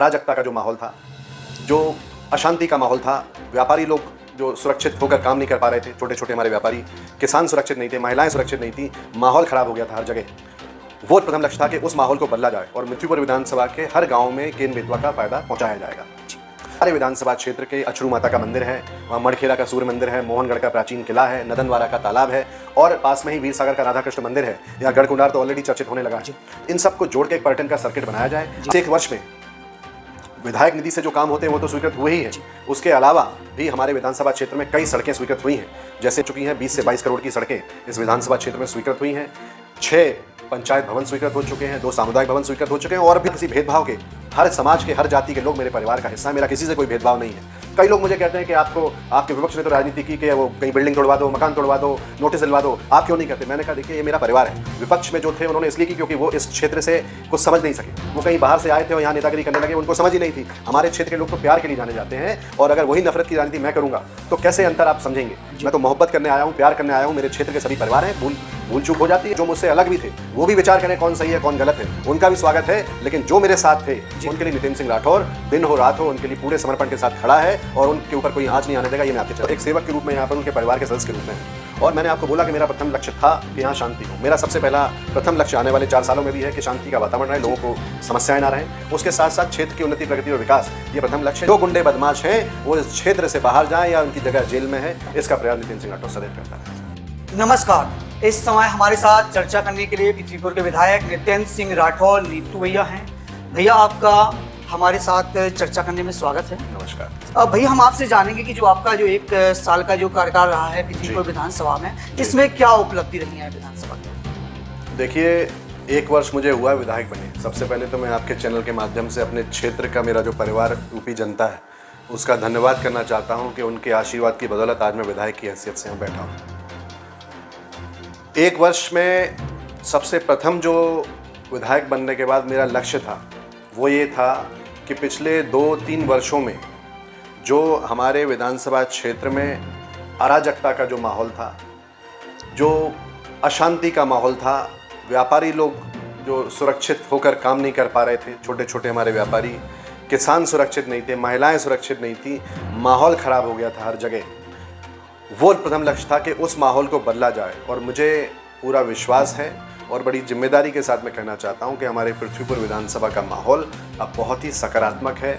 अराजकता का जो माहौल था, जो अशांति का माहौल था, व्यापारी लोग जो सुरक्षित होकर काम नहीं कर पा रहे थे, छोटे छोटे हमारे व्यापारी, किसान सुरक्षित नहीं थे, महिलाएं सुरक्षित नहीं थी, माहौल खराब हो गया था हर जगह। वो प्रथम लक्ष्य था कि उस माहौल को बदला जाए और मृत्युपुर विधानसभा के हर गांव में केन बेतवा का फायदा पहुंचाया जाएगा। हमारे विधानसभा क्षेत्र के अछरू माता का मंदिर है, वहाँ मड़खेरा का सूर्य मंदिर है, मोहनगढ़ का प्राचीन किला है, नदनवारा का तालाब है और पास में ही वीर सागर का राधा कृष्ण मंदिर है। यहाँ गढ़कुंडार तो ऑलरेडी चर्चित होने लगा है। इन सबको जोड़ के एक पर्यटन का सर्किट बनाया जाए। एक वर्ष में विधायक निधि से जो काम होते हैं वो तो स्वीकृत हुए ही हैं, उसके अलावा भी हमारे विधानसभा क्षेत्र में कई सड़कें स्वीकृत हुई हैं, जैसे चुकी हैं 20 से 22 करोड़ की सड़कें इस विधानसभा क्षेत्र में स्वीकृत हुई हैं, 6 पंचायत भवन स्वीकृत हो चुके हैं, 2 सामुदायिक भवन स्वीकृत हो चुके हैं और भी किसी भेदभाव के, हर समाज के, हर जाति के लोग मेरे परिवार का हिस्सा है। मेरा किसी से कोई भेदभाव नहीं है। कई लोग मुझे कहते हैं कि आपके विपक्ष ने तो राजनीति की कि वो कहीं बिल्डिंग तोड़वा दो, मकान तोड़वा दो, नोटिस दिलवा दो, आप क्यों नहीं करते? मैंने कहा देखिए ये मेरा परिवार है। विपक्ष में जो थे उन्होंने इसलिए की क्योंकि वो इस क्षेत्र से कुछ समझ नहीं सके, वो कहीं बाहर से आए थे और यहाँ नेतागिरी करने लगे, उनको समझ ही नहीं थी। हमारे क्षेत्र के लोग तो प्यार के लिए जाने जाते हैं और अगर वही नफरत की राजनीति मैं करूँगा तो कैसे अंतर आप समझेंगे? मैं तो मोहब्बत करने आया हूँ, प्यार करने आया हूँ। मेरे क्षेत्र के सभी परिवार हैं, भूल चूक हो जाती है। जो मुझसे अलग भी थे वो भी विचार करें कौन सही है कौन गलत है, उनका भी स्वागत है। लेकिन जो मेरे साथ थे उनके लिए नितिन सिंह राठौर दिन हो रात हो उनके लिए पूरे समर्पण के साथ खड़ा है और उनके ऊपर कोई आंच नहीं आने देगा। ये मैं आपके एक सेवक के रूप में यहाँ पर उनके परिवार के सदस्य के रूप में। और मैंने आपको बोला कि मेरा प्रथम लक्ष्य था कि यहाँ शांति हो। मेरा सबसे पहला प्रथम लक्ष्य आने वाले 4 सालों में भी है कि शांति का वातावरण रहे, लोगों को समस्याएं ना रहें। उसके साथ साथ क्षेत्र की उन्नति, प्रगति और विकास, ये प्रथम लक्ष्य। जो गुंडे बदमाश हैं वो इस क्षेत्र से बाहर जाएं या उनकी जगह जेल में है, इसका प्रयास नितिन सिंह राठौर सदैव करता है। नमस्कार, इस समय हमारे साथ चर्चा करने के लिए पृथ्वीपुर के विधायक नितिन सिंह राठौर नीतू भैया हैं। भैया आपका हमारे साथ चर्चा करने में स्वागत है। नमस्कार। भैया हम आपसे जानेंगे कि जो आपका जो 1 साल का जो कार्यकाल रहा है पृथ्वीपुर विधानसभा में, इसमें क्या उपलब्धि रही है विधानसभा की? देखिए 1 वर्ष मुझे हुआ विधायक बने। सबसे पहले तो मैं आपके चैनल के माध्यम से अपने क्षेत्र का, मेरा जो परिवार रूपी जनता है, उसका धन्यवाद करना चाहता हूँ कि उनके आशीर्वाद की बदौलत आज मैं विधायक की हैसियत से बैठा हूँ। 1 वर्ष में सबसे प्रथम जो विधायक बनने के बाद मेरा लक्ष्य था वो ये था कि पिछले 2-3 वर्षों में जो हमारे विधानसभा क्षेत्र में अराजकता का जो माहौल था, जो अशांति का माहौल था, व्यापारी लोग जो सुरक्षित होकर काम नहीं कर पा रहे थे, छोटे छोटे हमारे व्यापारी, किसान सुरक्षित नहीं थे, महिलाएं सुरक्षित नहीं थी, माहौल ख़राब हो गया था हर जगह। वो प्रथम लक्ष्य था कि उस माहौल को बदला जाए और मुझे पूरा विश्वास है और बड़ी जिम्मेदारी के साथ मैं कहना चाहता हूं कि हमारे पृथ्वीपुर विधानसभा का माहौल अब बहुत ही सकारात्मक है।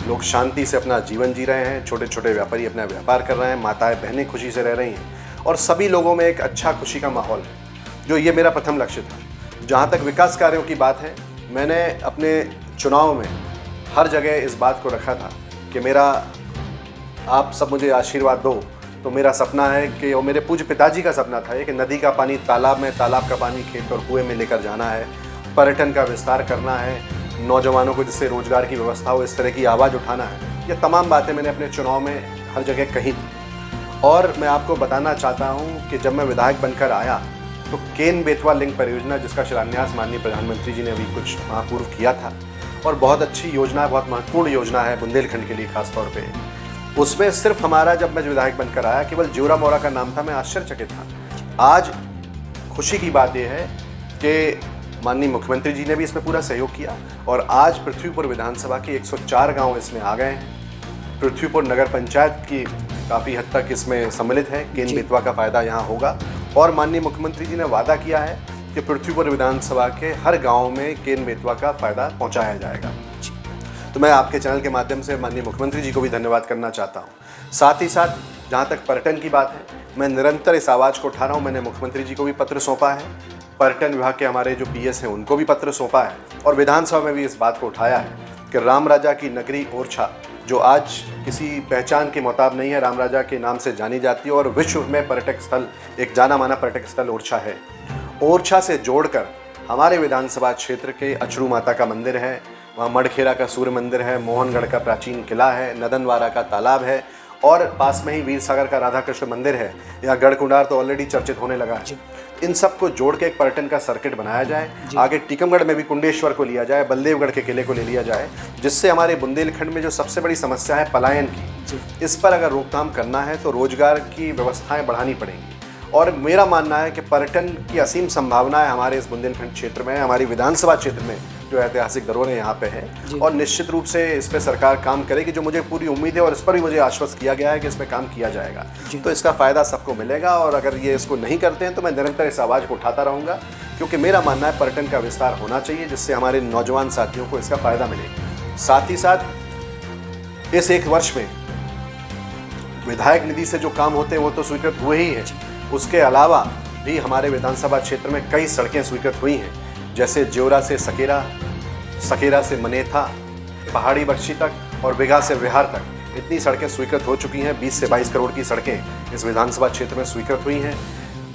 लोग शांति से अपना जीवन जी रहे हैं, छोटे छोटे व्यापारी अपना व्यापार कर रहे हैं, माताएं बहनें खुशी से रह रही हैं और सभी लोगों में एक अच्छा खुशी का माहौल है, जो ये मेरा प्रथम लक्ष्य था। जहाँ तक विकास कार्यों की बात है, मैंने अपने चुनाव में हर जगह इस बात को रखा था कि मेरा आप सब मुझे आशीर्वाद दो। तो मेरा सपना है कि, और मेरे पूज्य पिताजी का सपना था कि नदी का पानी तालाब में, तालाब का पानी खेत और कुएं में लेकर जाना है, पर्यटन का विस्तार करना है, नौजवानों को जिससे रोजगार की व्यवस्था हो इस तरह की आवाज़ उठाना है। ये तमाम बातें मैंने अपने चुनाव में हर जगह कही थी। और मैं आपको बताना चाहता हूँ कि जब मैं विधायक बनकर आया तो केन बेतवा लिंक परियोजना, जिसका शिलान्यास माननीय प्रधानमंत्री जी ने अभी कुछ माह पूर्व किया था और बहुत अच्छी योजना, बहुत महत्वपूर्ण योजना है बुंदेलखंड के लिए खासतौर पर, उसमें सिर्फ हमारा, जब मैं विधायक बनकर आया, केवल ज्योरा मोरा का नाम था। मैं आश्चर्यचकित था। आज खुशी की बात यह है कि माननीय मुख्यमंत्री जी ने भी इसमें पूरा सहयोग किया और आज पृथ्वीपुर विधानसभा के 104 गांव इसमें आ गए हैं। पृथ्वीपुर नगर पंचायत की काफ़ी हद तक इसमें सम्मिलित है। केन बेतवा का फायदा यहाँ होगा और माननीय मुख्यमंत्री जी ने वादा किया है कि पृथ्वीपुर विधानसभा के हर गाँव में केन बेतवा का फायदा पहुँचाया जाएगा। तो मैं आपके चैनल के माध्यम से माननीय मुख्यमंत्री जी को भी धन्यवाद करना चाहता हूं। साथ ही साथ जहां तक पर्यटन की बात है, मैं निरंतर इस आवाज़ को उठा रहा हूं। मैंने मुख्यमंत्री जी को भी पत्र सौंपा है, पर्यटन विभाग के हमारे जो पीएस हैं उनको भी पत्र सौंपा है और विधानसभा में भी इस बात को उठाया है कि राम राजा की नगरी ओरछा, जो आज किसी पहचान के मुताबिक नहीं है, राम राजा के नाम से जानी जाती है और विश्व में पर्यटक स्थल, एक जाना माना पर्यटक स्थल ओरछा है। ओरछा से जोड़कर हमारे विधानसभा क्षेत्र के अछरू माता का मंदिर है, वहाँ मड़खेरा का सूर्य मंदिर है, मोहनगढ़ का प्राचीन किला है, नदनवारा का तालाब है और पास में ही वीर सागर का राधा कृष्ण मंदिर है। यहाँ गढ़कुंडार तो ऑलरेडी चर्चित होने लगा है। इन सब को जोड़ के एक पर्यटन का सर्किट बनाया जाए। आगे टीकमगढ़ में भी कुंडेश्वर को लिया जाए, बलदेवगढ़ के किले को ले लिया जाए, जिससे हमारे बुंदेलखंड में जो सबसे बड़ी समस्या है पलायन की, इस पर अगर रोकथाम करना है तो रोजगार की व्यवस्थाएं बढ़ानी पड़ेंगी और मेरा मानना है कि पर्यटन की असीम संभावना है हमारे इस बुंदेलखंड क्षेत्र में, हमारी विधानसभा क्षेत्र में जो ऐतिहासिक धरोहरें यहाँ पे हैं, और निश्चित रूप से इस पे सरकार काम करेगी, जो मुझे पूरी उम्मीद है और इस पर भी मुझे आश्वस्त किया गया है कि इस पे काम किया जाएगा। तो इसका फ़ायदा सबको मिलेगा, और अगर ये इसको नहीं करते हैं तो मैं निरंतर इस आवाज़ को उठाता रहूँगा, क्योंकि मेरा मानना है पर्यटन का विस्तार होना चाहिए, जिससे हमारे नौजवान साथियों को इसका फ़ायदा मिले। साथ ही साथ इस एक वर्ष में विधायक निधि से जो काम होते हैं वो तो स्वीकृत हुए ही हैं, उसके अलावा भी हमारे विधानसभा क्षेत्र में कई सड़कें स्वीकृत हुई हैं, जैसे ज्योरा से सकेरा, सकेरा से मनेथा, पहाड़ी बख्शी तक और बिघा से विहार तक इतनी सड़कें स्वीकृत हो चुकी हैं। 20 से 22 करोड़ की सड़कें इस विधानसभा क्षेत्र में स्वीकृत हुई हैं।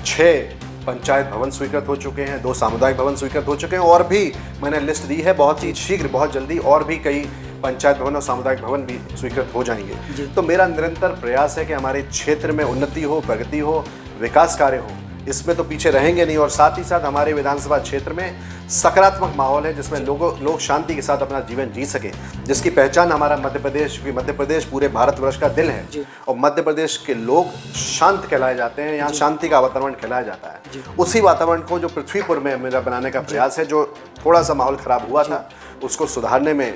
6 पंचायत भवन स्वीकृत हो चुके हैं, 2 सामुदायिक भवन स्वीकृत हो चुके हैं, और भी मैंने लिस्ट दी है, बहुत ही शीघ्र बहुत जल्दी और भी कई पंचायत भवन और सामुदायिक भवन भी स्वीकृत हो जाएंगे। तो मेरा निरंतर प्रयास है कि हमारे क्षेत्र में उन्नति हो, प्रगति हो, विकास कार्य हो, इसमें तो पीछे रहेंगे नहीं। और साथ ही साथ हमारे विधानसभा क्षेत्र में सकारात्मक माहौल है, जिसमें लोग शांति के साथ अपना जीवन जी सके, जिसकी पहचान हमारा मध्य प्रदेश, क्योंकि मध्य प्रदेश पूरे भारतवर्ष का दिल है और मध्य प्रदेश के लोग शांत कहलाए जाते हैं, यहाँ शांति का वातावरण कहलाया जाता है। उसी वातावरण को जो पृथ्वीपुर में मेरा बनाने का प्रयास है, जो थोड़ा सा माहौल खराब हुआ था, उसको सुधारने में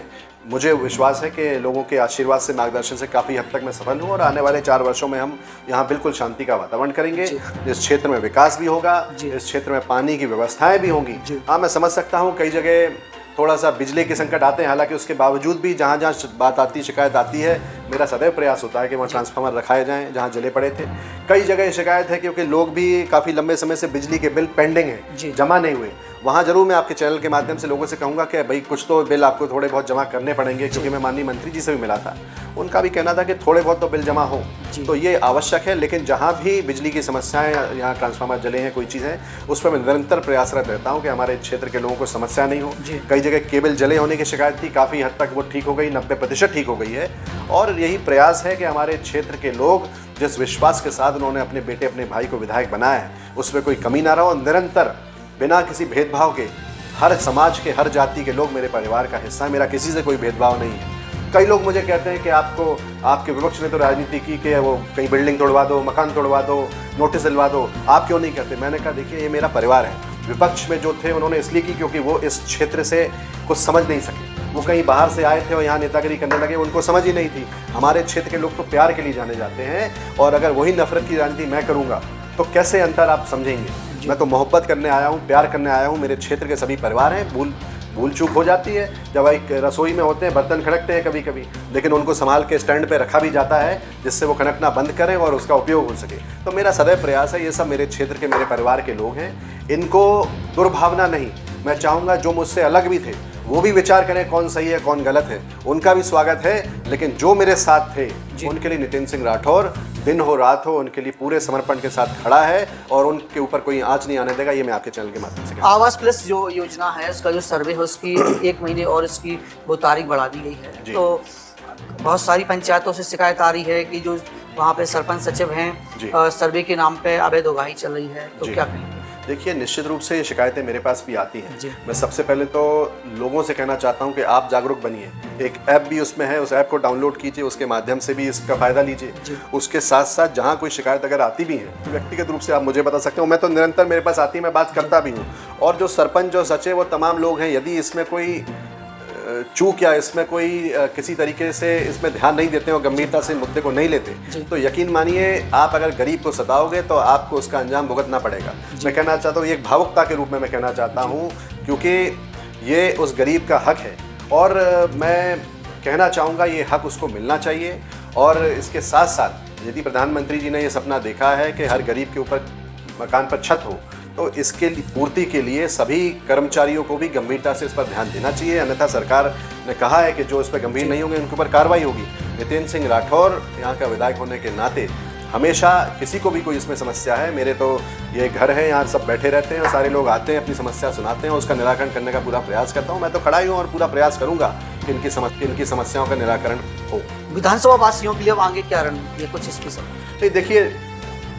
मुझे विश्वास है कि लोगों के आशीर्वाद से, मार्गदर्शन से काफ़ी हद तक मैं सफल हूँ, और आने वाले 4 वर्षों में हम यहाँ बिल्कुल शांति का वातावरण करेंगे। इस क्षेत्र में विकास भी होगा, इस क्षेत्र में पानी की व्यवस्थाएं भी होंगी। हाँ, मैं समझ सकता हूँ कई जगह थोड़ा सा बिजली के संकट आते हैं, हालांकि उसके बावजूद भी जहाँ जहाँ बात आती, शिकायत आती है, मेरा सदैव प्रयास होता है कि वहाँ ट्रांसफार्मर रखाए जाएँ जहाँ जले पड़े थे। कई जगह शिकायत है क्योंकि लोग भी काफ़ी लंबे समय से बिजली के बिल पेंडिंग हैं, जमा नहीं हुए। वहाँ जरूर मैं आपके चैनल के माध्यम से लोगों से कहूँगा कि भाई कुछ तो बिल आपको थोड़े बहुत जमा करने पड़ेंगे, क्योंकि मैं माननीय मंत्री जी से भी मिला था, उनका भी कहना था कि थोड़े बहुत तो बिल जमा हो, तो ये आवश्यक है। लेकिन जहाँ भी बिजली की समस्याएं, यहाँ ट्रांसफार्मर जले हैं, कोई चीज़ है, उस पर मैं निरंतर प्रयासरत रहता हूँ कि हमारे क्षेत्र के लोगों को समस्या नहीं हो। कई जगह केबल जले होने की शिकायत थी, काफ़ी हद तक वो ठीक हो गई, 90% ठीक हो गई है। और यही प्रयास है कि हमारे क्षेत्र के लोग जिस विश्वास के साथ उन्होंने अपने बेटे, अपने भाई को विधायक बनाया है, उसमें कोई कमी ना रहो। निरंतर बिना किसी भेदभाव के हर समाज के, हर जाति के लोग मेरे परिवार का हिस्सा है, मेरा किसी से कोई भेदभाव नहीं है। कई लोग मुझे कहते हैं कि आपके विपक्ष ने तो राजनीति की कि वो कहीं बिल्डिंग तोड़वा दो, मकान तोड़वा दो, नोटिस दिलवा दो, आप क्यों नहीं करते? मैंने कहा देखिए, ये मेरा परिवार है। विपक्ष में जो थे उन्होंने इसलिए की क्योंकि वो इस क्षेत्र से कुछ समझ नहीं सके, वो कहीं बाहर से आए थे और यहाँ नेतागिरी करने लगे, उनको समझ ही नहीं थी। हमारे क्षेत्र के लोग तो प्यार के लिए जाने जाते हैं, और अगर वही नफरत की राजनीति मैं करूँगा तो कैसे अंतर आप समझेंगे? मैं तो मोहब्बत करने आया हूँ, प्यार करने आया हूँ। मेरे क्षेत्र के सभी परिवार हैं। भूल चूक हो जाती है, जब एक रसोई में होते हैं, बर्तन खड़कते हैं कभी कभी, लेकिन उनको संभाल के स्टैंड पे रखा भी जाता है, जिससे वो खड़कना बंद करें और उसका उपयोग हो सके। तो मेरा सदैव प्रयास है, ये सब मेरे क्षेत्र के, मेरे परिवार के लोग हैं, इनको दुर्भावना नहीं। मैं चाहूँगा जो मुझसे अलग भी थे वो भी विचार करें कौन सही है कौन गलत है, उनका भी स्वागत है। लेकिन जो मेरे साथ थे उनके लिए नितिन सिंह राठौर दिन हो रात हो उनके लिए पूरे समर्पण के साथ खड़ा है, और उनके ऊपर कोई आंच नहीं आने देगा। ये मैं आपके चैनल के माध्यम से आवास प्लस जो योजना है, उसका जो सर्वे है, उसकी 1 महीने और इसकी वो तारीख बढ़ा दी गई है। तो बहुत सारी पंचायतों से शिकायत आ रही है कि जो वहाँ पे सरपंच सचिव हैं, सर्वे के नाम पे अवैध उगाही चल रही है, तो क्या कहेंगे? देखिए, निश्चित रूप से ये शिकायतें मेरे पास भी आती हैं। मैं सबसे पहले तो लोगों से कहना चाहता हूं कि आप जागरूक बनिए। एक ऐप भी उसमें है, उस ऐप को डाउनलोड कीजिए, उसके माध्यम से भी इसका फ़ायदा लीजिए। उसके साथ साथ जहां कोई शिकायत अगर आती भी है तो व्यक्तिगत रूप से आप मुझे बता सकते हो, मैं तो निरंतर मेरे पास आती है, मैं बात करता भी हूँ। और जो सरपंच, जो सचिव, वो तमाम लोग हैं, यदि इसमें कोई चूक या इसमें कोई किसी तरीके से इसमें ध्यान नहीं देते और गंभीरता से मुद्दे को नहीं लेते, तो यकीन मानिए आप अगर गरीब को सताओगे तो आपको उसका अंजाम भुगतना पड़ेगा। मैं कहना चाहता हूँ, ये एक भावुकता के रूप में मैं कहना चाहता हूँ, क्योंकि ये उस गरीब का हक है, और मैं कहना चाहूँगा ये हक उसको मिलना चाहिए। और इसके साथ साथ यदि प्रधानमंत्री जी ने ये सपना देखा है कि हर गरीब के ऊपर मकान पर छत हो, तो इसके पूर्ति के लिए सभी कर्मचारियों को भी गंभीरता से इस पर ध्यान देना चाहिए। अन्यथा सरकार ने कहा है कि जो इस पर गंभीर नहीं होंगे उनके ऊपर कार्रवाई होगी। नितिन सिंह राठौर यहाँ का विधायक होने के नाते हमेशा किसी को भी कोई इसमें समस्या है, मेरे तो ये घर है, यहाँ सब बैठे रहते हैं, सारे लोग आते हैं, अपनी समस्या सुनाते हैं, उसका निराकरण करने का पूरा प्रयास करता हूँ। मैं तो खड़ा ही हूँ और पूरा प्रयास करूँगा कि इनकी समस्याओं का निराकरण हो। विधानसभा वासियों के लिए अब आगे क्या रणनीति है, कुछ इसकी नहीं, देखिए,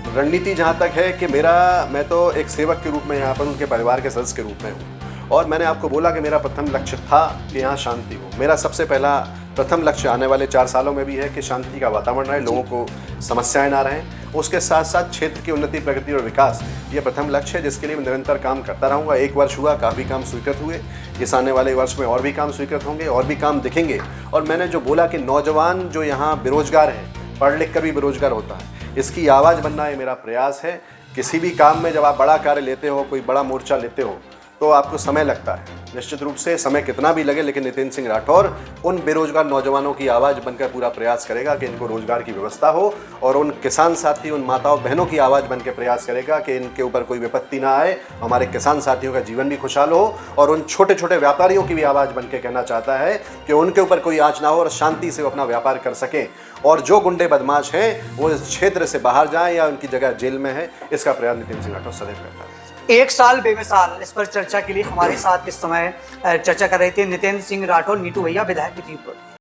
रणनीति जहाँ तक है कि मैं तो एक सेवक के रूप में यहाँ पर उनके परिवार के सदस्य के रूप में हूँ, और मैंने आपको बोला कि मेरा प्रथम लक्ष्य था कि यहाँ शांति हो। मेरा सबसे पहला प्रथम लक्ष्य आने वाले 4 सालों में भी है कि शांति का वातावरण रहे, लोगों को समस्याएं ना रहें। उसके साथ साथ क्षेत्र की उन्नति, प्रगति और विकास, ये प्रथम लक्ष्य है जिसके लिए मैं निरंतर काम करता रहूँगा। 1 वर्ष हुआ, काफ़ी काम स्वीकृत हुए, इस आने वाले वर्ष में और भी काम स्वीकृत होंगे, और भी काम दिखेंगे। और मैंने जो बोला कि नौजवान जो यहाँ बेरोजगार हैं, पढ़ लिख कर भी बेरोजगार होता है, इसकी आवाज़ बनना ये मेरा प्रयास है। किसी भी काम में जब आप बड़ा कार्य लेते हो, कोई बड़ा मोर्चा लेते हो, तो आपको समय लगता है, निश्चित रूप से समय कितना भी लगे, लेकिन नितिन सिंह राठौर उन बेरोजगार नौजवानों की आवाज़ बनकर पूरा प्रयास करेगा कि इनको रोजगार की व्यवस्था हो, और उन किसान साथी, उन माताओं बहनों की आवाज़ बन के प्रयास करेगा कि इनके ऊपर कोई विपत्ति ना आए, हमारे किसान साथियों का जीवन भी खुशहाल हो। और उन छोटे छोटे व्यापारियों की भी आवाज़ बन के कहना चाहता है कि उनके ऊपर कोई आँच ना हो और शांति से वो अपना व्यापार कर सकें, और जो गुंडे बदमाश हैं वो इस क्षेत्र से बाहर जाएं या उनकी जगह जेल में है, इसका प्रयास नितिन सिंह राठौर सदैव करता है। 1 साल बेमिसाल, इस पर चर्चा के लिए हमारे साथ इस समय चर्चा कर रहे थे नितिन सिंह राठौर, नीटू भैया विधायक की टीम पर।